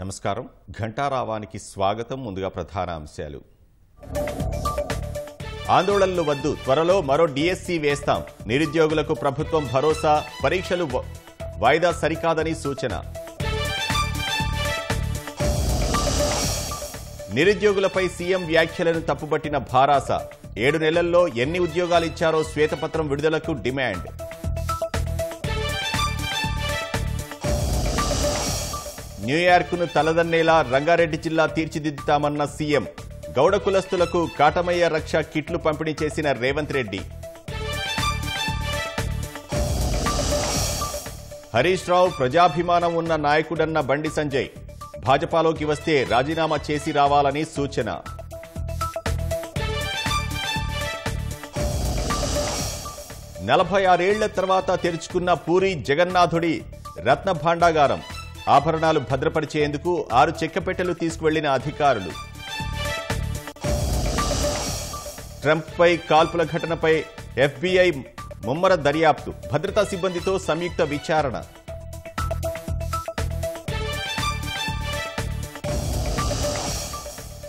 నమస్కారం ఘంటారావానికి స్వాగతం. ముందుగా ప్రధాన అంశాలు. ఆందోళనలు వద్దు, త్వరలో మరో డిఎస్సి వేస్తాం. నిరుద్యోగులకు ప్రభుత్వం భరోసా. పరీక్షలు వాయిదా సరికాదని సూచన. నిరుద్యోగులపై సీఎం వ్యాఖ్యలను తప్పుబట్టిన భారాస. 7 నెలల్లో ఎన్ని ఉద్యోగాలు ఇచ్చారో శ్వేతపత్రం విడుదలకు డిమాండ్. న్యూయార్క్ను తలదన్నేలా రంగారెడ్డి జిల్లా తీర్చిదిద్దుతామన్న సీఎం. గౌడ కులస్తులకు కాటమయ్య రక్ష కిట్లు పంపిణీ చేసిన రేవంత్ రెడ్డి. హరీష్ రావు ప్రజాభిమానం ఉన్న నాయకుడన్న బండి సంజయ్. భాజపాలోకి వస్తే రాజీనామా చేసి రావాలని సూచన. నలభై 6 ఏళ్ల తర్వాత తెరుచుకున్న పూరి జగన్నాథుడి రత్న భాండాగారం. ఆభరణాలు భద్రపరిచేందుకు 6 చెక్కపెట్టెలు తీసుకువెళ్లిన అధికారులు. ట్రంప్పై కాల్పుల ఘటనపై ఎఫ్బీఐ ముమ్మర దర్యాప్తు. భద్రతా సిబ్బందితో సంయుక్త విచారణ.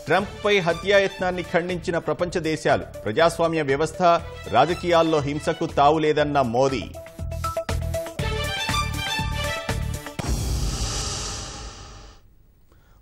ట్రంప్పై హత్యాయత్నాన్ని ఖండించిన ప్రపంచ దేశాలు. ప్రజాస్వామ్య వ్యవస్థ, రాజకీయాల్లో హింసకు తావులేదన్న మోదీ.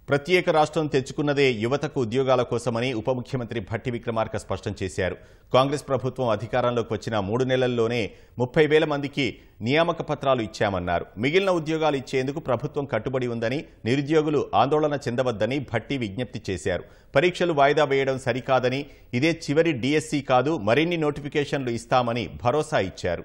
ప్రత్యేక రాష్ట్రం తెచ్చుకున్నదే యువతకు ఉద్యోగాల కోసమని ఉప ముఖ్యమంత్రి భట్టి విక్రమార్క స్పష్టం చేశారు. కాంగ్రెస్ ప్రభుత్వం అధికారంలోకి వచ్చిన 3 నెలల్లోనే 30,000 మందికి నియామక పత్రాలు ఇచ్చామన్నారు. మిగిలిన ఉద్యోగాలు ఇచ్చేందుకు ప్రభుత్వం కట్టుబడి ఉందని, నిరుద్యోగులు ఆందోళన చెందవద్దని భట్టి విజ్ఞప్తి చేశారు. పరీక్షలు వాయిదా వేయడం సరికాదని, ఇదే చివరి డిఎస్సి కాదు, మరిన్ని నోటిఫికేషన్లు ఇస్తామని భరోసా ఇచ్చారు.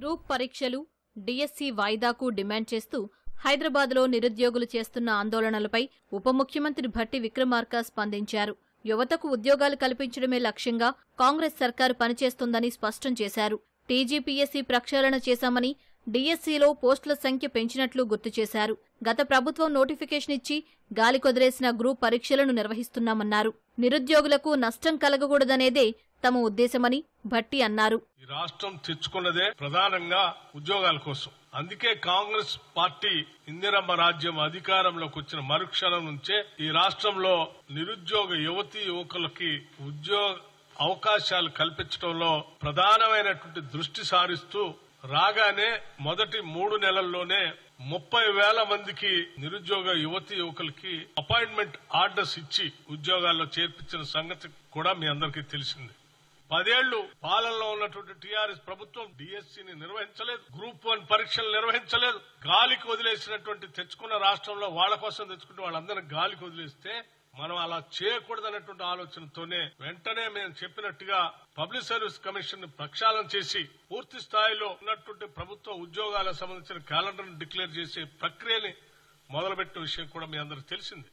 గ్రూప్ పరీక్షలు, డిఎస్సి వాయిదాకు డిమాండ్ చేస్తూ హైదరాబాద్లో నిరుద్యోగులు చేస్తున్న ఆందోళనలపై ఉప ముఖ్యమంత్రి భట్టి విక్రమార్క స్పందించారు. యువతకు ఉద్యోగాలు కల్పించడమే లక్ష్యంగా కాంగ్రెస్ సర్కారు పనిచేస్తోందని స్పష్టం చేశారు. టీజీపీఎస్సీ ప్రక్షాళన చేశామని, డిఎస్సీలో పోస్టుల సంఖ్య పెంచినట్లు గుర్తు చేశారు. గత ప్రభుత్వం నోటిఫికేషన్ ఇచ్చి గాలికొదిలేసిన గ్రూప్ పరీక్షలను నిర్వహిస్తున్నామన్నారు. నిరుద్యోగులకు నష్టం కలగకూడదనేదే తమ ఉద్దేశమని భట్టి అన్నారు. ఈ రాష్ట్రం తెచ్చుకున్నదే ప్రధానంగా ఉద్యోగాల కోసం. అందుకే కాంగ్రెస్ పార్టీ ఇందిరమ్మ రాజ్యం అధికారంలోకి వచ్చిన మరుక్షణం నుంచే ఈ రాష్ట్రంలో నిరుద్యోగ యువతీ యువకులకి ఉద్యోగ అవకాశాలు కల్పించడంలో ప్రధానమైనటువంటి దృష్టి సారిస్తూ రాగానే మొదటి 3 నెలల్లోనే 30,000 మందికి నిరుద్యోగ యువతీ యువకులకి అపాయింట్మెంట్ ఆర్డర్స్ ఇచ్చి ఉద్యోగాల్లో చేర్పించిన సంగతి కూడా మీ అందరికీ తెలిసింది. 10 ఏళ్లు పాలనలో ఉన్నటువంటి టీఆర్ఎస్ ప్రభుత్వం డిఎస్సిని నిర్వహించలేదు, గ్రూప్ 1 పరీక్షలు నిర్వహించలేదు. గాలికి వదిలేసినటువంటి తెచ్చుకున్న రాష్ట్రంలో వాళ్ల కోసం తెచ్చుకుంటే వాళ్ళందరినీ గాలికి వదిలేస్తే మనం అలా చేయకూడదనేటువంటి ఆలోచనతోనే వెంటనే మేము చెప్పినట్టుగా పబ్లిక్ సర్వీస్ కమిషన్ ని ప్రక్షాళన చేసి పూర్తి స్థాయిలో ఉన్నటువంటి ప్రభుత్వ ఉద్యోగాలకు సంబంధించిన క్యాలెండర్ ను డిక్లేర్ చేసే ప్రక్రియని మొదలుపెట్టిన విషయం కూడా మీ అందరికీ తెలిసింది.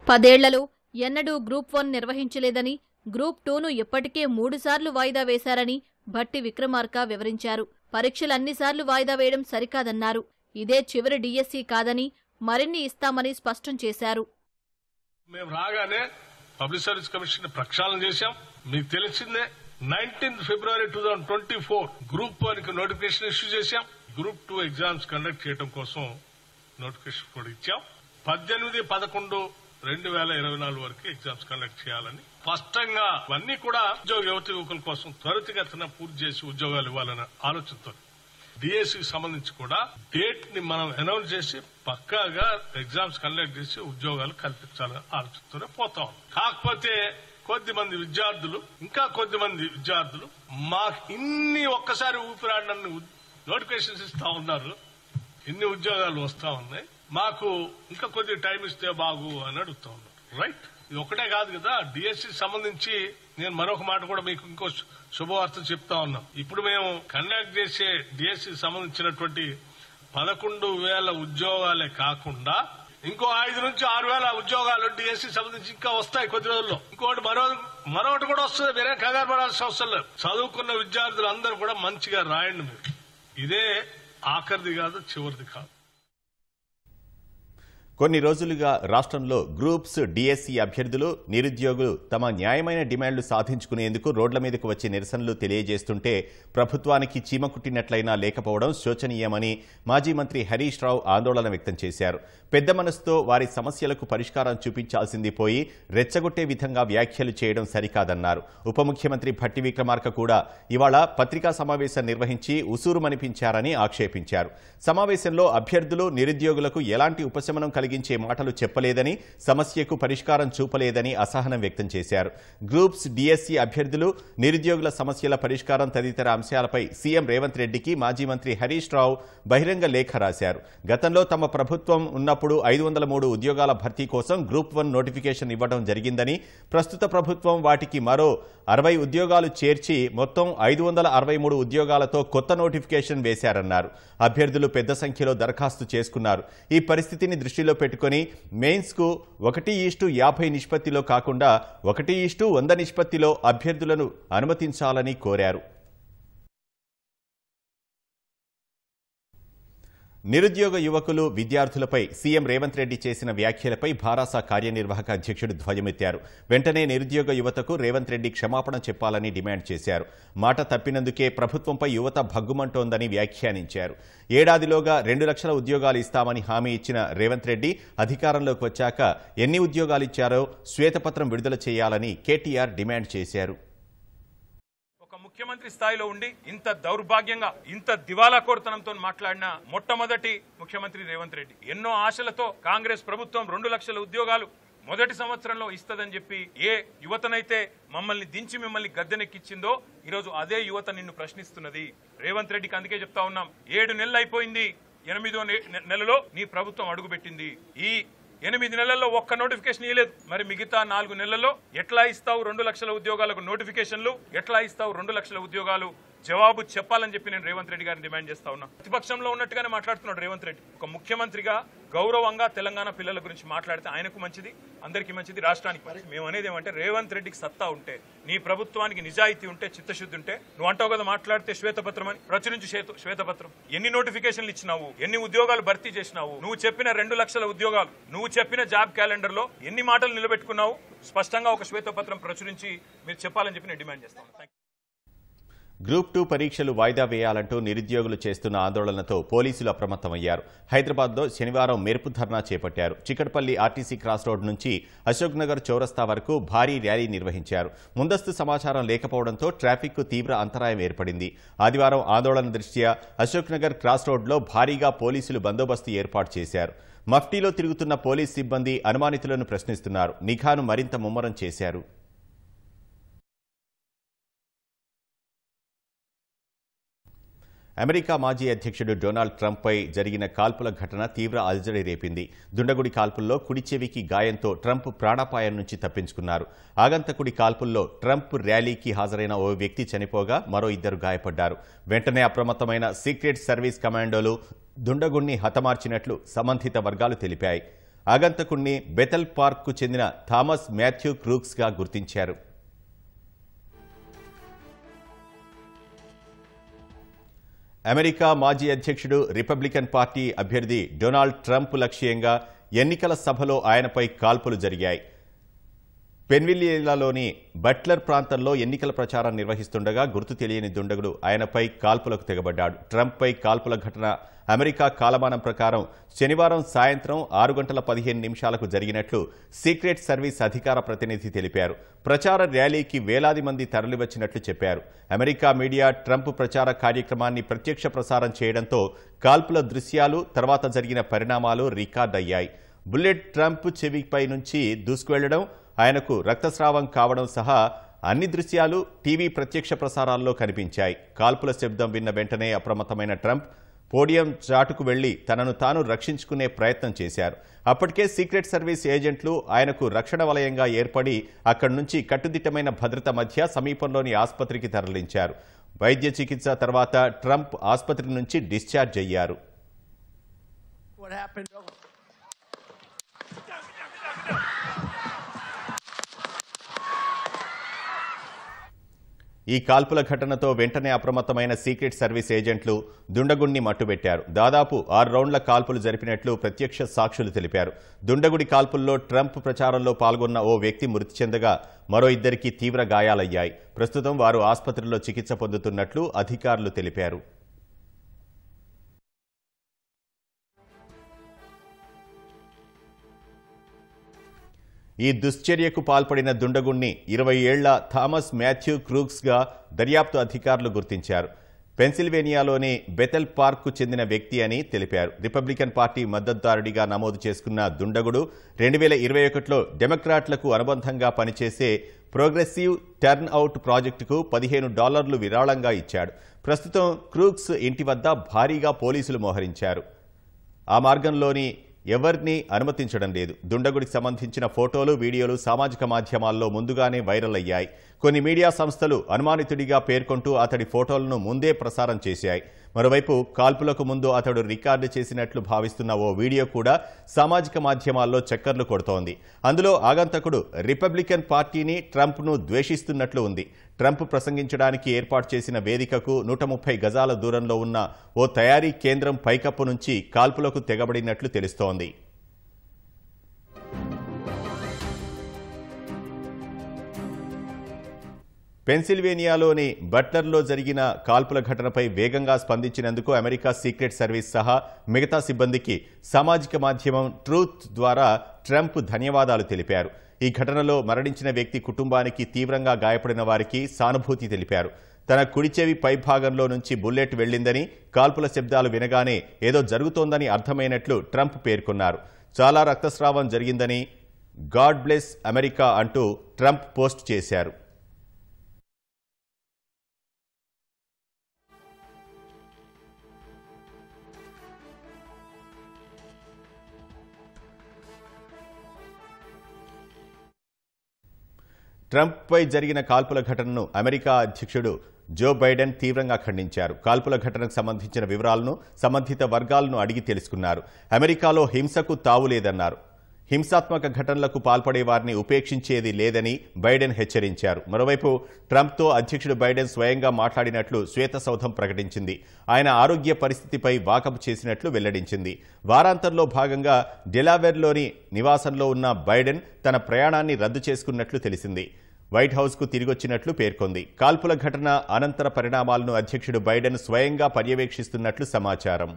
10 ఏళ్లలో ఎన్నడూ గ్రూప్ 1 నిర్వహించలేదని, గ్రూప్ 2ను ఇప్పటికే 3 సార్లు వాయిదా వేశారని భట్టి విక్రమార్క వివరించారు. పరీక్షలు అన్నిసార్లు వాయిదా వేయడం సరికాదన్నారు. ఇదే చివరి డిఎస్సి కాదని, మరిన్ని ఇస్తామని స్పష్టం చేశారు. మేము రాగానే పబ్లిక్ సర్వీస్ కమిషన్ ప్రక్షాళన చేశాం. మీకు తెలిసిందే 19 ఫిబ్రవరి 2024 గ్రూప్ 1 కి నోటిఫికేషన్ ఇష్యూ చేశాం. గ్రూప్ 2 ఎగ్జామ్స్ కండక్ట్ చేయడం కోసం నోటిఫికేషన్ కూడా ఇచ్చాం. 18/11/2024 వరకు ఎగ్జామ్స్ కండక్ట్ చేయాలని స్పష్టంగా అన్ని కూడా ఉద్యోగ యువత యువకుల కోసం త్వరితగతిన పూర్తి చేసి ఉద్యోగాలు ఇవ్వాలనే ఆలోచనతో డిఎస్సికి సంబంధించి కూడా డేట్ ని మనం అనౌన్స్ చేసి పక్కాగా ఎగ్జామ్స్ కండక్ట్ చేసి ఉద్యోగాలు కల్పించాలనే ఆలోచనతోనే పోతాం. కాకపోతే కొద్దిమంది విద్యార్థులు మాకు ఇన్ని ఒక్కసారి ఊపిరాడనని నోటిఫికేషన్స్ ఇస్తా ఉన్నారు, ఇన్ని ఉద్యోగాలు వస్తా ఉన్నాయి, మాకు ఇంకా కొద్ది టైం ఇస్తే బాగు అని అడుగుతా ఉన్నారు. రైట్, ఇది ఒకటే కాదు కదా. డిఎస్సి సంబంధించి నేను మరొక మాట కూడా మీకు ఇంకో శుభవార్త చెప్తా ఉన్నాం. ఇప్పుడు మేము కండక్ట్ చేసే డిఎస్సి సంబంధించినటువంటి 11,000 ఉద్యోగాలే కాకుండా ఇంకో 5 నుంచి 6,000 ఉద్యోగాలు డిఎస్సి సంబంధించి ఇంకా వస్తాయి కొద్ది రోజుల్లో. ఇంకోటి మరొకటి కూడా వస్తుంది. వేరే కంగారు పడాల్సిన అవసరం లేదు. చదువుకున్న విద్యార్థులందరూ కూడా మంచిగా రాయండి. మీరు ఇదే ఆఖరిది కాదు, చివరిది కాదు. కొన్ని రోజులుగా రాష్ట్రంలో గ్రూప్స్ డిఎస్సి అభ్యర్థులు నిరుద్యోగులు తమ న్యాయమైన డిమాండ్లు సాధించుకునేందుకు రోడ్ల మీదకు వచ్చి నిరసనలు తెలియజేస్తుంటే ప్రభుత్వానికి చీమ కుట్టినట్లయినా లేకపోవడం శోచనీయమని మాజీ మంత్రి హరీష్ రావు ఆందోళన వ్యక్తం చేశారు. పెద్ద మనసుతో వారి సమస్యలకు పరిష్కారం చూపించాల్సింది పోయి రెచ్చగొట్టే విధంగా వ్యాఖ్యలు చేయడం సరికాదన్నారు. ఉప ముఖ్యమంత్రి భట్టి విక్రమార్క కూడా ఇవాళ పత్రికా సమావేశం నిర్వహించి ఉసూరుమనిపించారని ఆక్షేపించారు. సమావేశంలో అభ్యర్థులు నిరుద్యోగులకు ఎలాంటి ఉపశమనం కలిగించే మాటలు చెప్పలేదని, సమస్యకు పరిష్కారం చూపలేదని అసహనం వ్యక్తం చేశారు. గ్రూప్స్ డిఎస్సి అభ్యర్థులు నిరుద్యోగుల సమస్యల పరిష్కారం తదితర అంశాలపై సీఎం రేవంత్ రెడ్డికి మాజీ మంత్రి హరీష్ రావు బహిరంగ లేఖ రాశారు. గతంలో తమ ప్రభుత్వం ఉన్నప్పుడు 503 ఉద్యోగాల భర్తీ కోసం గ్రూప్ 1 నోటిఫికేషన్ ఇవ్వడం జరిగిందని, ప్రస్తుత ప్రభుత్వం వాటికి మరో 60 ఉద్యోగాలు చేర్చి మొత్తం 563 ఉద్యోగాలతో కొత్త నోటిఫికేషన్ వేశారన్నారు. అభ్యర్థులు పెద్ద సంఖ్యలో దరఖాస్తు చేసుకున్నారు. ఈ పరిస్థితిని దృష్టిలో పెట్టుకుని మెయిన్స్కు 1:50 నిష్పత్తిలో కాకుండా 1:100 నిష్పత్తిలో అభ్యర్థులను అనుమతించాలని కోరారు. నిరుద్యోగ యువకులు విద్యార్థులపై సీఎం రేవంత్ రెడ్డి చేసిన వ్యాఖ్యలపై భారాస కార్యనిర్వాహక అధ్యక్షుడు ధ్వజమెత్తారు. వెంటనే నిరుద్యోగ యువతకు రేవంత్ రెడ్డి క్షమాపణ చెప్పాలని డిమాండ్ చేశారు. మాట తప్పినందుకే ప్రభుత్వంపై యువత భగ్గుమంటోందని వ్యాఖ్యానించారు. ఏడాదిలోగా 2 లక్షల ఉద్యోగాలు ఇస్తామని హామీ ఇచ్చిన రేవంత్ రెడ్డి అధికారంలోకి వచ్చాక ఎన్ని ఉద్యోగాలు ఇచ్చారో శ్వేతపత్రం విడుదల చేయాలని కేటీఆర్ డిమాండ్ చేశారు. ముఖ్యమంత్రి స్థాయిలో ఉండి ఇంత దౌర్భాగ్యంగా ఇంత దివాలాకోరుతనంతో మాట్లాడిన మొట్టమొదటి ముఖ్యమంత్రి రేవంత్ రెడ్డి. ఎన్నో ఆశలతో కాంగ్రెస్ ప్రభుత్వం 2 లక్షల ఉద్యోగాలు మొదటి సంవత్సరంలో ఇస్తదని చెప్పి ఏ యువతనైతే మమ్మల్ని దించి మిమ్మల్ని గద్దెనెక్కిచ్చిందో ఈరోజు అదే యువత నిన్ను ప్రశ్నిస్తున్నది. రేవంత్ రెడ్డికి అందుకే చెప్తా ఉన్నాం, 7 నెలలు అయిపోయింది, 8వ నెలలో నీ ప్రభుత్వం అడుగుపెట్టింది. ఈ 8 నెలల్లో ఒక్క నోటిఫికేషన్ ఇవ్వలేదు. మరి మిగతా 4 నెలల్లో ఎట్లా ఇస్తావు 2 లక్షల ఉద్యోగాలకు నోటిఫికేషన్లు, ఎట్లా ఇస్తావు 2 లక్షల ఉద్యోగాలు? జవాబు చెప్పాలని చెప్పి నేను రేవంత్ రెడ్డి గారిని డిమాండ్ చేస్తా ఉన్నా. ప్రతిపక్షంలో ఉన్నట్టుగానే మాట్లాడుతున్నాడు రేవంత్ రెడ్డి. ఒక ముఖ్యమంత్రిగా గౌరవంగా తెలంగాణ పిల్లల గురించి మాట్లాడితే ఆయనకు మంచిది, అందరికీ మంచిది, రాష్ట్రానికి మంచిది. మేము అనేది ఏమంటే రేవంత్ రెడ్డికి సత్తా ఉంటే, నీ ప్రభుత్వానికి నిజాయితీ ఉంటే, చిత్తశుద్ధి ఉంటే, నువ్వు అంటావు కదా మాట్లాడితే శ్వేతపత్రం అని, ప్రచురించి శ్వేతపత్రం. ఎన్ని నోటిఫికేషన్లు ఇచ్చినావు, ఎన్ని ఉద్యోగాలు భర్తీ చేసినావు, నువ్వు చెప్పిన 2 లక్షల ఉద్యోగాలు, నువ్వు చెప్పిన జాబ్ క్యాలెండర్ లో ఎన్ని మాటలు నిలబెట్టుకున్నావు, స్పష్టంగా ఒక శ్వేతపత్రం ప్రచురించి మీరు చెప్పాలని చెప్పి నేను డిమాండ్ చేస్తాను. గ్రూప్ 2 పరీక్షలు వాయిదా వేయాలంటూ నిరుద్యోగులు చేస్తున్న ఆందోళనతో పోలీసులు అప్రమత్తమయ్యారు. హైదరాబాద్లో శనివారం మెరుపు ధర్నా చేపట్టారు. చికట్పల్లి ఆర్టీసీ క్రాస్ రోడ్ నుంచి అశోక్ నగర్ చౌరస్తా వరకు భారీ ర్యాలీ నిర్వహించారు. ముందస్తు సమాచారం లేకపోవడంతో ట్రాఫిక్కు తీవ్ర అంతరాయం ఏర్పడింది. ఆదివారం ఆందోళన దృష్ట్యా అశోక్ నగర్ క్రాస్ రోడ్లో భారీగా పోలీసులు బందోబస్తు ఏర్పాటు చేశారు. మఫ్టీలో తిరుగుతున్న పోలీస్ సిబ్బంది అనుమానితులను ప్రశ్నిస్తున్నారు. నిఘాను మరింత ముమ్మరం చేశారు. అమెరికా మాజీ అధ్యక్షుడు డొనాల్డ్ ట్రంప్పై జరిగిన కాల్పుల ఘటన తీవ్ర అలజడి రేపింది. దుండగుడి కాల్పుల్లో కుడి చెవికి గాయంతో ట్రంప్ ప్రాణాపాయం నుంచి తప్పించుకున్నారు. ఆగంతకుడి కాల్పుల్లో ట్రంప్ ర్యాలీకి హాజరైన ఓ వ్యక్తి చనిపోగా మరో 2 గాయపడ్డారు. వెంటనే అప్రమత్తమైన సీక్రెట్ సర్వీస్ కమాండోలు దుండగుణ్ణి హతమార్చినట్లు సంబంధిత వర్గాలు తెలిపాయి. ఆగంతకుణ్ణి బెథెల్ పార్క్కు చెందిన థామస్ మాథ్యూ క్రూక్స్గా గుర్తించారు. అమెరికా మాజీ అధ్యక్షుడు రిపబ్లికన్ పార్టీ అభ్యర్థి డొనాల్డ్ ట్రంప్ లక్ష్యంగా ఎన్నికల సభలో ఆయనపై కాల్పులు జరిగాయి. పెన్సిల్వేనియాలోని బట్లర్ ప్రాంతంలో ఎన్నికల ప్రచారం నిర్వహిస్తుండగా గుర్తు తెలియని దుండగుడు ఆయనపై కాల్పులకు తెగబడ్డాడు. ట్రంప్పై కాల్పుల ఘటన అమెరికా కాలమానం ప్రకారం శనివారం సాయంత్రం 6:15 జరిగినట్లు సీక్రెట్ సర్వీస్ అధికార ప్రతినిధి తెలిపారు. ప్రచార ర్యాలీకి వేలాది మంది తరలివచ్చినట్లు చెప్పారు. అమెరికా మీడియా ట్రంప్ ప్రచార కార్యక్రమాన్ని ప్రత్యక్ష ప్రసారం చేయడంతో కాల్పుల దృశ్యాలు, తర్వాత జరిగిన పరిణామాలు రికార్డయ్యాయి. బుల్లెట్ ట్రంప్ చెవిపై నుంచి దూసుకువెళ్లడం, ఆయనకు రక్తస్రావం కావడం సహా అన్ని దృశ్యాలు టీవీ ప్రత్యక్ష ప్రసారాల్లో కనిపించాయి. కాల్పుల శబ్దం విన్న వెంటనే అప్రమత్తమైన ట్రంప్ పోడియం చాటుకు వెళ్లి తనను తాను రక్షించుకునే ప్రయత్నం చేశారు. అప్పటికే సీక్రెట్ సర్వీస్ ఏజెంట్లు ఆయనకు రక్షణ వలయంగా ఏర్పడి అక్కడి నుంచి కట్టుదిట్టమైన భద్రత మధ్య సమీపంలోని ఆసుపత్రికి తరలించారు. వైద్య చికిత్స తర్వాత ట్రంప్ ఆసుపత్రి నుంచి డిశ్చార్జ్ అయ్యారు. ఈ కాల్పుల ఘటనతో వెంటనే అప్రమత్తమైన సీక్రెట్ సర్వీస్ ఏజెంట్లు దుండగుడిని మట్టుబెట్టారు. దాదాపు 6 రౌండ్ల కాల్పులు జరిపినట్లు ప్రత్యక్ష సాక్షులు తెలిపారు. దుండగుడి కాల్పుల్లో ట్రంప్ ప్రచారంలో పాల్గొన్న ఓ వ్యక్తి మృతి చెందగా మరో 2కి తీవ్ర గాయాలయ్యాయి. ప్రస్తుతం వారు ఆసుపత్రిలో చికిత్స పొందుతున్నట్లు అధికారులు తెలిపారు. ఈ దుశ్చర్యకు పాల్పడిన దుండగుణ్ణి 20 ఏళ్ల థామస్ మాథ్యూ క్రూక్స్గా దర్యాప్తు అధికారులు గుర్తించారు. పెన్సిల్వేనియాలోని బెథెల్ పార్క్కు చెందిన వ్యక్తి అని తెలిపారు. రిపబ్లికన్ పార్టీ మద్దతుదారుడిగా నమోదు చేసుకున్న దుండగుడు 2021లో డెమోక్రాట్లకు అనుబంధంగా పనిచేసే ప్రోగ్రెసివ్ టర్న్ అవుట్ ప్రాజెక్టుకు $15 విరాళంగా ఇచ్చాడు. ప్రస్తుతం క్రూక్స్ ఇంటి వద్ద భారీగా పోలీసులు మోహరించారు. ఆ మార్గంలోని ఎవరిని అనుమతించడం లేదు. దుండగుడికి సంబంధించిన ఫోటోలు, వీడియోలు సామాజిక మాధ్యమాల్లో ముందుగానే వైరల్ అయ్యాయి. కొన్ని మీడియా సంస్థలు అనుమానితుడిగా పేర్కొంటూ అతడి ఫోటోలను ముందే ప్రసారం చేశాయి. మరోవైపు కాల్పులకు ముందు అతడు రికార్డు చేసినట్లు భావిస్తున్న ఓ వీడియో కూడా సామాజిక మాధ్యమాల్లో చక్కర్లు కొడుతోంది. అందులో ఆగంతకుడు రిపబ్లికన్ పార్టీని, ట్రంప్ను ద్వేషిస్తున్నట్లు ఉంది. ట్రంప్ ప్రసంగించడానికి ఏర్పాటు చేసిన వేదికకు 130 గజాల దూరంలో ఉన్న ఓ తయారీ కేంద్రం పైకప్పు నుంచి కాల్పులకు తెగబడినట్లు తెలుస్తోంది. పెన్సిల్వేనియాలోని బట్లర్లో జరిగిన కాల్పుల ఘటనపై వేగంగా స్పందించినందుకు అమెరికా సీక్రెట్ సర్వీస్ సహా మిగతా సిబ్బందికి సామాజిక మాధ్యమం ట్రూత్ ద్వారా ట్రంప్ ధన్యవాదాలు తెలిపారు. ఈ ఘటనలో మరణించిన వ్యక్తి కుటుంబానికి, తీవ్రంగా గాయపడిన వారికి సానుభూతి తెలిపారు. తన కుడి చెవి పైభాగంలో నుంచి బుల్లెట్ వెళ్లిందని, కాల్పుల శబ్దాలు వినగానే ఏదో జరుగుతోందని అర్థమైనట్లు ట్రంప్ పేర్కొన్నారు. చాలా రక్తస్రావం జరిగిందని గాడ్ బ్లెస్ అమెరికా అంటూ ట్రంప్ పోస్ట్ చేశారు. ట్రంప్పై జరిగిన కాల్పుల ఘటనను అమెరికా అధ్యక్షుడు జో బైడెన్ తీవ్రంగా ఖండించారు. కాల్పుల ఘటనకు సంబంధించిన వివరాలను సంబంధిత వర్గాలను అడిగి తెలుసుకున్నారు. అమెరికాలో హింసకు తావులేదన్నారు. హింసాత్మక ఘటనలకు పాల్పడే వారిని ఉపేక్షించేది లేదని బైడెన్ హెచ్చరించారు. మరోవైపు ట్రంప్తో అధ్యక్షుడు బైడెన్ స్వయంగా మాట్లాడినట్లు శ్వేతసౌధం ప్రకటించింది. ఆయన ఆరోగ్య పరిస్థితిపై వాకబు చేసినట్లు వెల్లడించింది. వారాంతంలో భాగంగా డెలావేర్లోని నివాసంలో ఉన్న బైడెన్ తన ప్రయాణాన్ని రద్దు చేసుకున్నట్లు తెలిసింది. వైట్ హౌస్కు తిరిగొచ్చినట్లు పేర్కొంది. కాల్పుల ఘటన అనంతర పరిణామాలను అధ్యక్షుడు బైడెన్ స్వయంగా పర్యవేక్షిస్తున్నట్లు సమాచారం.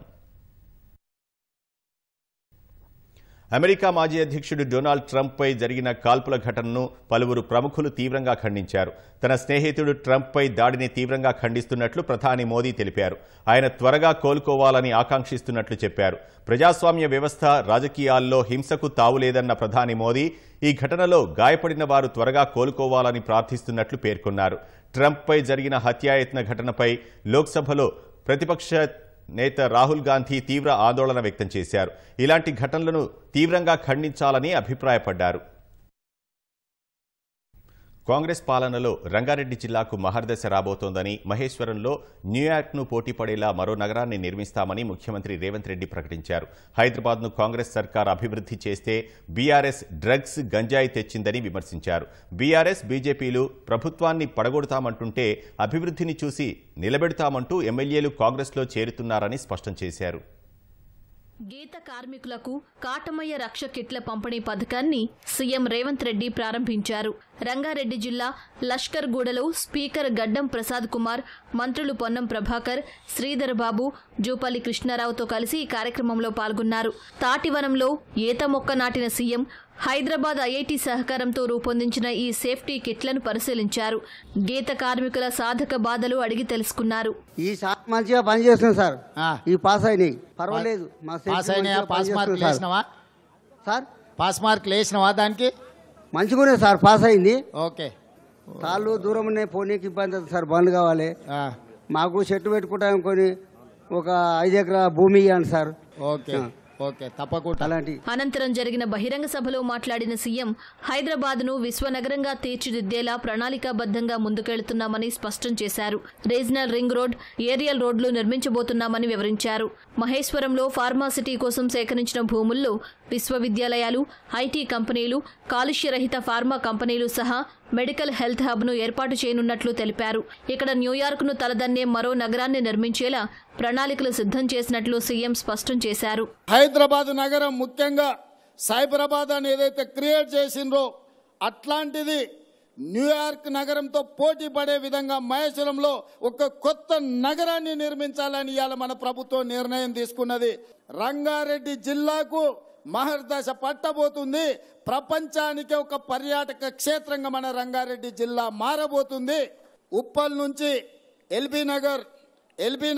అమెరికా మాజీ అధ్యక్షుడు డొనాల్డ్ ట్రంప్పై జరిగిన కాల్పుల ఘటనను పలువురు ప్రముఖులు తీవ్రంగా ఖండించారు. తన స్నేహితుడు ట్రంప్పై దాడిని తీవ్రంగా ఖండిస్తున్నట్లు ప్రధాని మోదీ తెలిపారు. ఆయన త్వరగా కోలుకోవాలని ఆకాంక్షిస్తున్నట్లు చెప్పారు. ప్రజాస్వామ్య వ్యవస్థ, రాజకీయాల్లో హింసకు తావులేదన్న ప్రధాని మోదీ ఈ ఘటనలో గాయపడిన వారు త్వరగా కోలుకోవాలని ప్రార్థిస్తున్నట్లు పేర్కొన్నారు. ట్రంప్పై జరిగిన హత్యాయత్న ఘటనపై లోక్సభలో ప్రతిపక్ష నేత రాహుల్ గాంధీ తీవ్ర ఆందోళన వ్యక్తం చేశారు. ఇలాంటి ఘటనలను తీవ్రంగా ఖండించాలని అభిప్రాయపడ్డారు. కాంగ్రెస్ పాలనలో రంగారెడ్డి జిల్లాకు మహర్దశ రాబోతోందని, మహేశ్వరంలో న్యూయార్క్ను పోటీపడేలా మరో నగరాన్ని నిర్మిస్తామని ముఖ్యమంత్రి రేవంత్ రెడ్డి ప్రకటించారు. హైదరాబాద్ను కాంగ్రెస్ సర్కార్ అభివృద్ధి చేస్తే బీఆర్ఎస్ డ్రగ్స్, గంజాయి తెచ్చిందని విమర్శించారు. బీఆర్ఎస్, బీజేపీలు ప్రభుత్వాన్ని పడగొడతామంటుంటే అభివృద్ధిని చూసి నిలబెడతామంటూ ఎమ్మెల్యేలు కాంగ్రెస్లో చేరుతున్నారని స్పష్టం చేశారు. గీత కార్మికులకు కాటమయ్య రక్ష కిట్ల పంపిణీ పథకాన్ని సీఎం రేవంత్ రెడ్డి ప్రారంభించారు. రంగారెడ్డి జిల్లా లష్కర్గూడలో స్పీకర్ గడ్డం ప్రసాద్ కుమార్, మంత్రులు పొన్నం ప్రభాకర్, శ్రీధర్ బాబు, జూపల్లి కృష్ణారావుతో కలిసి ఈ కార్యక్రమంలో పాల్గొన్నారు. తాటివనంలో ఈత మొక్క నాటిన సీఎం హైదరాబాద్ ఐఐటి సహకారంతో రూపొందించిన ఈ సేఫ్టీ కిట్లను పరిశీలించారు. గీత కార్మికుల సాధక బాధలు అడిగి తెలుసుకున్నారు. ఈ మంచిగా పనిచేస్తుంది సార్. ఈ పాస్ అయినాయి, పర్వాలేదు. పాస్ మార్క్ లేసినవా? దానికి మంచిగానే సార్, పాస్ అయింది. ఓకే. తాళ్ళు దూరం ఉన్నాయి, పోనీకి ఇబ్బంది అవుతుంది సార్. బంద్ కావాలి. మాకు చెట్టు పెట్టుకుంటాం, కొని ఒక 5 ఎకరాల భూమి ఇవ్వండి సార్. ఓకే ఓకే, తప్పకుండా. అలాంటి అనంతరం జరిగిన బహిరంగ సభలో మాట్లాడిన సీఎం హైదరాబాద్ను విశ్వనగరంగా తీర్చిదిద్దేలా ప్రణాళికాబద్ధంగా ముందుకెళ్తున్నామని స్పష్టం చేశారు. రీజనల్ రింగ్ రోడ్, ఏరియల్ రోడ్లు నిర్మించబోతున్నామని వివరించారు. మహేశ్వరంలో ఫార్మాసిటీ కోసం సేకరించిన భూముల్లో విశ్వవిద్యాలయాలు, ఐటీ కంపెనీలు, కాలుష్యరహిత ఫార్మా కంపెనీలు సహా మెడికల్ హెల్త్ హబ్ను ఏర్పాటు చేయనున్నట్లు తెలిపారు. ఇక్కడ న్యూయార్క్ను తలదన్నే మరో నగరాన్ని నిర్మించేలా ప్రణాళికలు సిద్ధం చేసినట్లు సీఎం స్పష్టం చేశారు. హైదరాబాద్ నగరం ముఖ్యంగా సైబరాబాద్ అని ఏదైతే క్రియేట్ చేసిండ్రో అట్లాంటిది న్యూయార్క్ నగరంతో పోటీ పడే విధంగా మహేశ్వరంలో ఒక కొత్త నగరాన్ని నిర్మించాలని ఇవాళ మన ప్రభుత్వం నిర్ణయం తీసుకున్నది. రంగారెడ్డి జిల్లాకు మహర్దశ పట్టబోతుంది. ప్రపంచానికి ఒక పర్యాటక క్షేత్రంగా మన రంగారెడ్డి జిల్లా మారబోతుంది. ఉప్పల్ నుంచి ఎల్బీ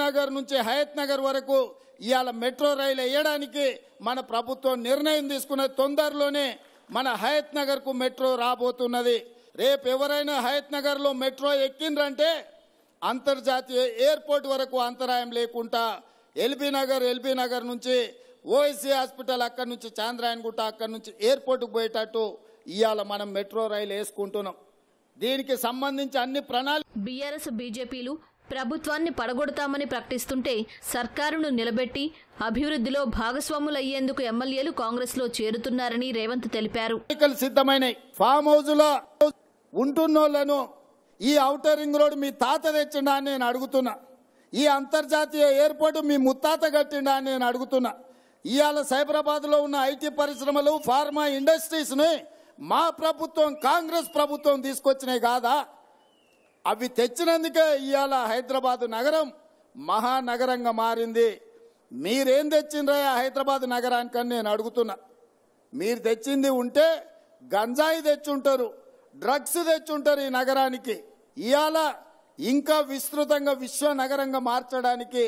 నగర్ నుంచి హయత్ నగర్ వరకు ఇవాళ మెట్రో రైలు వేయడానికి మన ప్రభుత్వం నిర్ణయం తీసుకున్నది. తొందరలోనే మన హయత్ నగర్కు మెట్రో రాబోతున్నది. రేపు ఎవరైనా హయత్ నగర్లో మెట్రో ఎక్కిండ్రంటే అంతర్జాతీయ ఎయిర్పోర్ట్ వరకు అంతరాయం లేకుండా ఎల్బీ నగర్ నుంచి ఓఎస్సీ హాస్పిటల్, అక్కడి నుంచి చాంద్రాయణగుట్ట, అక్కడి నుంచి ఎయిర్పోర్ట్కు పోయేటట్టు ఇవాళ మనం మెట్రో రైలు వేసుకుంటున్నాం. దీనికి సంబంధించి అన్ని ప్రణాళిక బీఆర్ఎస్, బీజేపీలు ప్రభుత్వాన్ని పడగొడతామని ప్రకటిస్తుంటే సర్కారును నిలబెట్టి అభివృద్ధిలో భాగస్వాములయ్యేందుకు ఎమ్మెల్యేలు కాంగ్రెస్లో చేరుతున్నారని రేవంత్ తెలిపారు. సిద్ధమైనవి ఫామ్ హౌస్లో ఉంటున్నోళ్లను ఈ ఔటర్ రింగ్ రోడ్ మీ తాత తెచ్చిండా అని నేను అడుగుతున్నా. ఈ అంతర్జాతీయ ఎయిర్పోర్టు మీ ముత్తాత కట్టిండా అని నేను అడుగుతున్నా. ఇవాళ సైబరాబాద్లో ఉన్న ఐటీ పరిశ్రమలు, ఫార్మా ఇండస్ట్రీస్ని మా ప్రభుత్వం, కాంగ్రెస్ ప్రభుత్వం తీసుకొచ్చినాయి కాదా? అవి తెచ్చినందుకే ఇవాళ హైదరాబాద్ నగరం మహానగరంగా మారింది. మీరేం తెచ్చిండ్రా హైదరాబాద్ నగరానికని నేను అడుగుతున్నా. మీరు తెచ్చింది ఉంటే గంజాయి తెచ్చుంటారు, డ్రగ్స్ తెచ్చుంటారు ఈ నగరానికి. ఇవాళ ఇంకా విస్తృతంగా విశ్వ నగరంగా మార్చడానికి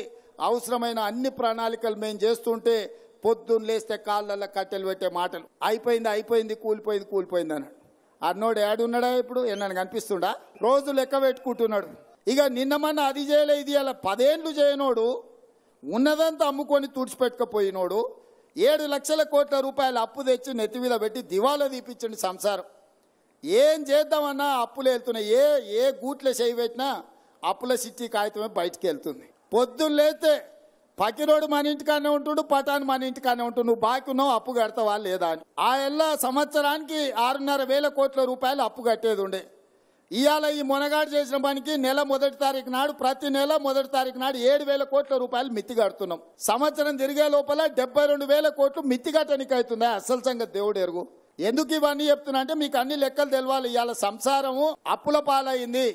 అవసరమైన అన్ని ప్రణాళికలు మేము చేస్తుంటే పొద్దున్న లేస్తే కాళ్ళల్లో కట్టెలు పెట్టే మాటలు. అయిపోయింది, కూలిపోయింది అన్నాడు. అన్నోడు ఏడున్నాడా? ఇప్పుడు నన్ను కనిపిస్తుండా? రోజు లెక్క పెట్టుకుంటున్నాడు. ఇక నిన్నమన్నా అది చేయలే, ఇది అలా 10 ఏళ్ళు చేయనోడు, ఉన్నదంతా అమ్ముకొని తుడిచిపెట్టుకపోయినోడు 7 లక్షల కోట్ల రూపాయల అప్పు తెచ్చి నెత్తి మీద పెట్టి దివాలా తీపించండి సంసారం. ఏం చేద్దామన్నా అప్పులు వెళ్తున్నాయి. ఏ గూట్లే చేయి పెట్టినా అప్పుల సిట్టి కాగితమే బయటికి వెళ్తుంది. పొద్దున్న లేస్తే పకిరోడు మన ఇంటికానే ఉంటుండు, పటాన్ మన ఇంటికానే ఉంటుండు. నువ్వు బాకీ ఉన్నావు, అప్పు కడతావా లేదా అని. ఆ ఎల్ల సంవత్సరానికి 6,500 కోట్ల రూపాయలు అప్పు కట్టేది ఉండే. ఇవాళ ఈ మొనగాడు చేసిన పనికి నెల 1వ తారీఖు నాడు, ప్రతి నెల 1వ తారీఖు నాడు 7,000 కోట్ల రూపాయలు మిత్తి కడుతున్నాం. సంవత్సరం తిరిగే లోపల 72,000 కోట్లు మిత్తి కట్టడానికి అవుతుందా? అసలు సంగతి దేవుడు ఎరుగు. ఎందుకు ఇవన్నీ చెప్తున్నా అంటే మీకు అన్ని లెక్కలు తెలవాలి. ఇవాళ సంసారము అప్పుల పాలైంది.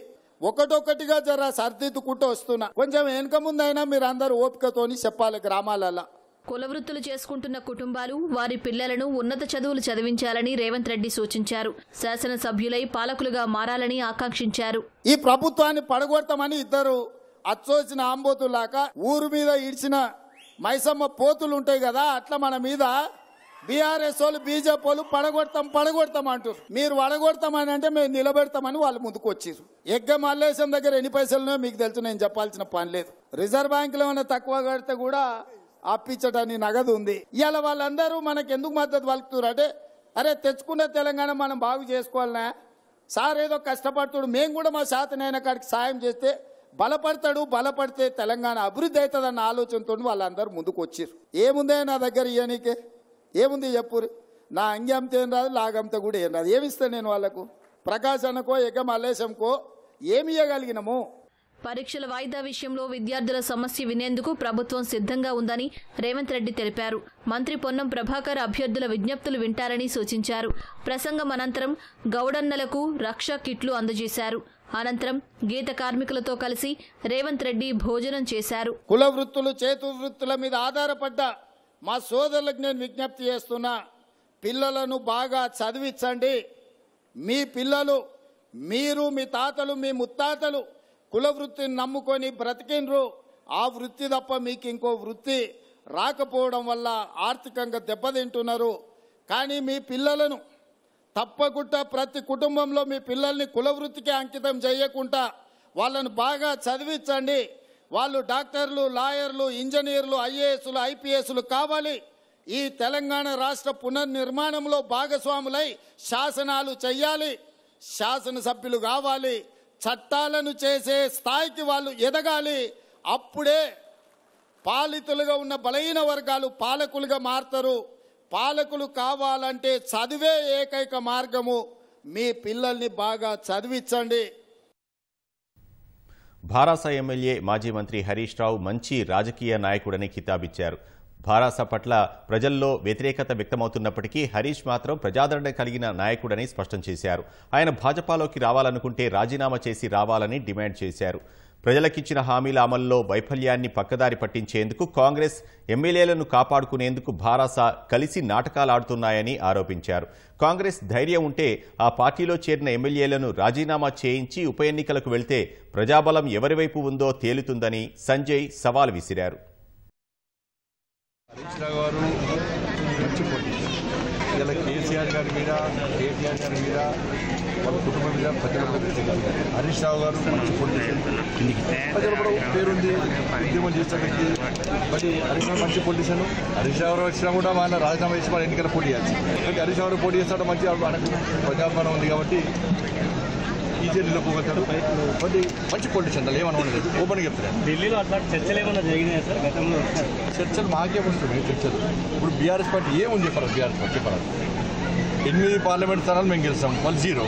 ఒకటొక్కటిగా జర సర్దిద్దుకుంటూ వస్తున్నా. కొంచెం వెనుక ముందైనా మీరు అందరూ ఓపికతోని చెప్పాలి. గ్రామాలలో కుల వృత్తులు చేసుకుంటున్న కుటుంబాలు వారి పిల్లలను ఉన్నత చదువులు చదివించాలని రేవంత్ రెడ్డి సూచించారు. శాసనసభ్యులై పాలకులుగా మారాలని ఆకాంక్షించారు. ఈ ప్రభుత్వాన్ని పడగొడతామని ఇద్దరు అచ్చోసిన ఆంబోతులాక ఊరు మీద ఇడిచిన మైసమ్మ పోతులు ఉంటాయి కదా, అట్లా మన మీద బీఆర్ఎస్ వాళ్ళు, బీజేపీ వాళ్ళు పడగొడతాం అంటారు. మీరు పడగొడతామని అంటే మేము నిలబెడతామని వాళ్ళు ముందుకు వచ్చారు. ఎగ్గ మల్లేశం దగ్గర ఎన్ని పైసలునో మీకు తెలుసు, నేను చెప్పాల్సిన పని లేదు. రిజర్వ్ బ్యాంకులో ఏమైనా తక్కువ కడితే కూడా అప్పించటానికి నగదు ఉంది. ఇవాళ వాళ్ళందరూ మనకు ఎందుకు మద్దతు పలుకుతారు అంటే, అరే తెచ్చుకున్న తెలంగాణ మనం బాగు చేసుకోవాలనా సార్, ఏదో కష్టపడుతాడు, మేము కూడా మా శాతనైన కాడికి సాయం చేస్తే బలపడితే తెలంగాణ అభివృద్ధి అవుతుందన్న ఆలోచనతో వాళ్ళందరూ ముందుకు వచ్చారు. ఏముందే నా దగ్గర ఇయనీకే ఏముంది చెప్పురు? నా అంగి అమ్మితే ఏం రాదు, లాగంతా కూడా ఏం రాదు. ఏమిస్తాను నేను వాళ్ళకు? ప్రకాశనకో ఎగ్గ మల్లేశంకో ఏమి ఇవ్వగలిగినము? పరీక్షల వాయిదా విషయంలో విద్యార్థుల సమస్య వినేందుకు ప్రభుత్వం సిద్ధంగా ఉందని రేవంత్ రెడ్డి తెలిపారు. మంత్రి పొన్నం ప్రభాకర్ అభ్యర్థుల విజ్ఞప్తులు వింటారని సూచించారు. ప్రసంగం అనంతరం గౌడన్నలకు రక్షా కిట్లు అందజేశారు. అనంతరం గీత కార్మికులతో కలిసి రేవంత్ రెడ్డి భోజనం చేశారు. కుల వృత్తులు, చేతు వృత్తుల మీద ఆధారపడ్డ మా సోదరులకు నేను విజ్ఞప్తి చేస్తున్నా, పిల్లలను బాగా చదివించండి. మీ పిల్లలు, మీరు, మీ తాతలు, మీ ముత్తాతలు కుల వృత్తిని నమ్ముకొని బ్రతికిండ్రు. ఆ వృత్తి తప్ప మీకు ఇంకో వృత్తి రాకపోవడం వల్ల ఆర్థికంగా దెబ్బతింటున్నారు. కానీ మీ పిల్లలను తప్పకుండా ప్రతి కుటుంబంలో మీ పిల్లల్ని కుల వృత్తికి అంకితం చేయకుండా వాళ్ళను బాగా చదివించండి. వాళ్ళు డాక్టర్లు, లాయర్లు, ఇంజనీర్లు, ఐఏఎస్లు, ఐపీఎస్లు కావాలి. ఈ తెలంగాణ రాష్ట్ర పునర్నిర్మాణంలో భాగస్వాములై శాసనాలు చెయ్యాలి, శాసనసభ్యులు కావాలి, చట్టాలను చేసే స్థాయికి వాళ్ళు ఎదగాలి. అప్పుడే పాలితులుగా ఉన్న బలహీన వర్గాలు పాలకులుగా మారుతారు. పాలకులు కావాలంటే చదివే ఏకైక మార్గము. మీ పిల్లల్ని బాగా చదివించండి. భారాస ఎమ్మెల్యే మాజీ మంత్రి హరీష్ రావు మంచి రాజకీయ నాయకుడని కితాబిచ్చారు. భారాస పట్ల ప్రజల్లో వ్యతిరేకత వ్యక్తమవుతున్నప్పటికీ హరీష్ మాత్రం ప్రజాదరణ కలిగిన నాయకుడని స్పష్టం చేశారు. ఆయన భాజపాలోకి రావాలనుకుంటే రాజీనామా చేసి రావాలని డిమాండ్ చేశారు. ప్రజలకిచ్చిన హామీల అమల్లో వైఫల్యాన్ని పక్కదారి పట్టించేందుకు కాంగ్రెస్ ఎమ్మెల్యేలను కాపాడుకునేందుకు భారాస కలిసి నాటకాలాడుతున్నాయని ఆరోపించారు. కాంగ్రెస్ ధైర్యం ఉంటే ఆ పార్టీలో చేరిన ఎమ్మెల్యేలను రాజీనామా చేయించి ఉప ఎన్నికలకు వెళ్తే ప్రజాబలం ఎవరివైపు ఉందో తేలుతుందని సంజయ్ సవాల్ విసిరారు. హరీష్ రావు గారు మంచి పొజిషన్. ఇలా కేసీఆర్ గారి మీద, కేటీఆర్ గారి మీద, వాళ్ళ కుటుంబం మీద ప్రజలకు వ్యతిరేకంగా హరీష్ రావు గారు మంచి పొజిషన్. ప్రజలు కూడా పేరుంది, ఉద్యమం చేసిన వ్యక్తి. మరి హరీష్ రావు మంచి పొజిషన్. హరీష్ రావు వచ్చినా కూడా ఆయన రాజీనామా చేసి మన ఎన్నికల పోటీ చేయాలి. కాబట్టి హరీష్ రావు పోటీ చేస్తాడు, మంచి మనకు ప్రజాపాలన ఉంది కాబట్టి ఈజీ నిలుపుతాడు. కాబట్టి మంచి పొలిటీషియన్ ఏమన్నా ఓపెన్ చెప్తారు. ఢిల్లీలో అట్లా చర్చలు ఏమన్నా జరిగినాయి సార్ గతంలో? చర్చలు మాకే వస్తున్నాయి చర్చలు. ఇప్పుడు బీఆర్ఎస్ పార్టీ ఏముంది చెప్పారు? బీఆర్ఎస్ పార్టీ చెప్పారు 8 పార్లమెంట్ స్థానాలు మేము గెలిచాం, వాళ్ళు 0.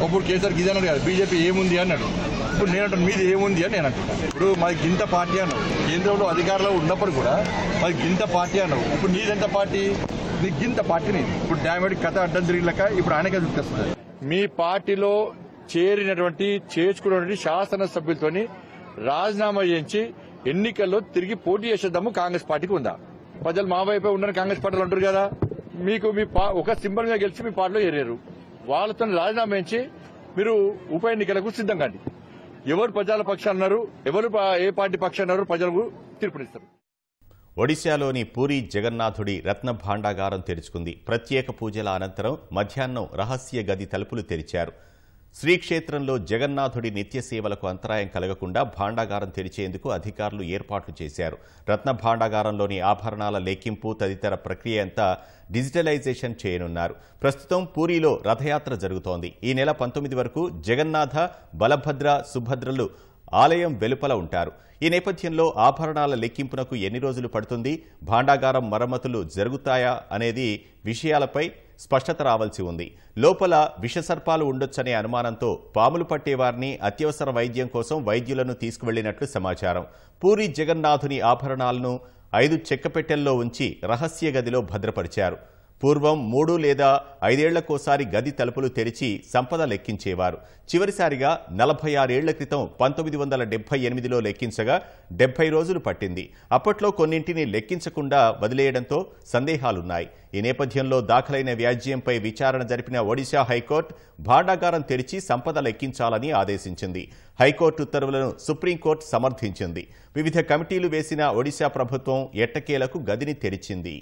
అప్పుడు కేసీఆర్ గిజ్ అన్నాడు కదా బీజేపీ ఏముంది అన్నాడు. ఇప్పుడు నేను అంటాను మీది ఏముంది అని నేను అంటున్నాను. ఇప్పుడు మాది గింత పార్టీ అన్నావు, కేంద్రంలో అధికారంలో ఉన్నప్పుడు కూడా మాది గింత పార్టీ అన్నావు. ఇప్పుడు నీదెంత పార్టీ? నీ గింత పార్టీ నీది. ఇప్పుడు డ్యామేజ్ కథ అడ్డం తిరిగిలేక ఇప్పుడు ఆయనకే చూపిస్తుంది. మీ పార్టీలో చేర్చుకున్నటువంటి శాసనసభ్యులతోని రాజీనామా చేయించి ఎన్నికల్లో తిరిగి పోటీ చేసేద్దాము కాంగ్రెస్ పార్టీకి ఉందా? ప్రజలు మా వైపే ఉండని కాంగ్రెస్ పార్టీలు అంటారు కదా. మీకు మీ ఒక సింబల్ మీద గెలిచి మీ పార్టీలో చేరారు. వాళ్ళతో రాజీనామా చేయించి మీరు ఉప ఎన్నికలకు సిద్ధం కాండి. ఎవరు ప్రజల పక్షాలు అన్నారు, ఎవరు ఏ పార్టీ పక్షాలు అన్నారు, ప్రజలకు తీర్పునిస్తారు. ఒడిశాలోని పూరి జగన్నాథుడి రత్న భాండాగారం తెరుచుకుంది. ప్రత్యేక పూజల అనంతరం మధ్యాహ్నం రహస్య గది తలుపులు తెరిచారు. శ్రీక్షేత్రంలో జగన్నాథుడి నిత్య సేవలకు అంతరాయం కలగకుండా భాండాగారం తెరిచేందుకు అధికారులు ఏర్పాట్లు చేశారు. రత్న భాండాగారంలోని ఆభరణాల లెక్కింపు తదితర ప్రక్రియ అంతా డిజిటలైజేషన్ చేయనున్నారు. ప్రస్తుతం పూరిలో రథయాత్ర జరుగుతోంది. ఈ నెల 19 వరకు జగన్నాథ, బలభద్ర, సుభద్రలు ఆలయం వెలుపల ఉంటారు. ఈ నేపథ్యంలో ఆభరణాల లెక్కింపునకు ఎన్ని రోజులు పడుతుంది, భాండాగారం మరమ్మతులు జరుగుతాయా అనేది విషయాలపై స్పష్టత రావాల్సి ఉంది. లోపల విషసర్పాలు ఉండొచ్చనే అనుమానంతో పాములు పట్టేవారిని అత్యవసర వైద్యం కోసం వైద్యులను తీసుకువెళ్లినట్లు సమాచారం. పూరి జగన్నాథుని ఆభరణాలను 5 చెక్కపెట్టెల్లో ఉంచి రహస్య గదిలో భద్రపరిచారు. పూర్వం 3 లేదా 5 ఏళ్లకోసారి గది తలుపులు తెరిచి సంపద లెక్కించేవారు. చివరిసారిగా 46 ఏళ్ల క్రితం 1978లో లెక్కించగా 70 రోజులు పట్టింది. అప్పట్లో కొన్నింటిని లెక్కించకుండా వదిలేయడంతో సందేహాలున్నాయి. ఈ నేపథ్యంలో దాఖలైన వ్యాజ్యంపై విచారణ జరిపిన ఒడిశా హైకోర్టు భాండాగారం తెరిచి సంపద లెక్కించాలని ఆదేశించింది. హైకోర్టు ఉత్తర్వులను సుప్రీంకోర్టు సమర్థించింది. వివిధ కమిటీలు వేసిన ఒడిశా ప్రభుత్వం ఎట్టకేలకు గదిని తెరిచింది.